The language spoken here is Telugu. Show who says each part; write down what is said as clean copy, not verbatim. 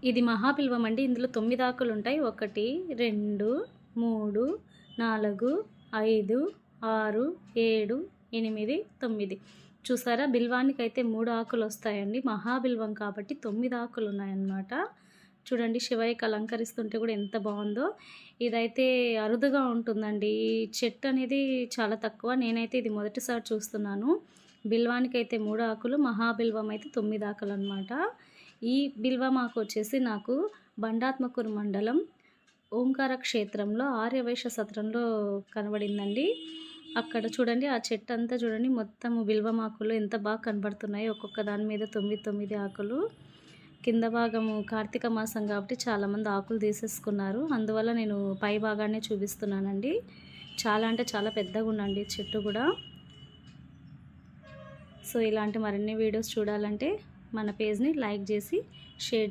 Speaker 1: ఇది మహాబిల్వం అండి. ఇందులో 9 ఆకులు ఉంటాయి. 1, 2, 3, 4, 5, 6, 7, 8, 9 చూసారా? బిల్వానికైతే 3 ఆకులు వస్తాయండి. మహాబిల్వం కాబట్టి 9 ఆకులు ఉన్నాయన్నమాట. చూడండి శివయ్యకి అలంకరిస్తుంటే కూడా ఎంత బాగుందో. ఇదైతే అరుదుగా ఉంటుందండి. ఈ చెట్టు అనేది చాలా తక్కువ. నేనైతే ఇది మొదటిసారి చూస్తున్నాను. బిల్వానికైతే 3 ఆకులు, మహాబిల్వం అయితే 9 ఆకులు అనమాట. ఈ బిల్వమాకు వచ్చేసి నాకు బండాత్మకూరు మండలం ఓంకార క్షేత్రంలో ఆర్యవైశ్య సత్రంలో కనబడిందండి. అక్కడ చూడండి ఆ చెట్టు అంతా చూడండి మొత్తం బిల్వమాకులు ఎంత బాగా కనబడుతున్నాయి. ఒక్కొక్క దాని మీద 9 ఆకులు. కింద భాగము కార్తీక మాసం కాబట్టి చాలామంది ఆకులు తీసేసుకున్నారు. అందువల్ల నేను పై భాగాన్ని చూపిస్తున్నానండి. చాలా అంటే చాలా పెద్దగా ఉందండి చెట్టు కూడా. సో ఇలాంటి మరిన్ని వీడియోస్ చూడాలంటే మన పేజ్ని లైక్ చేసి షేర్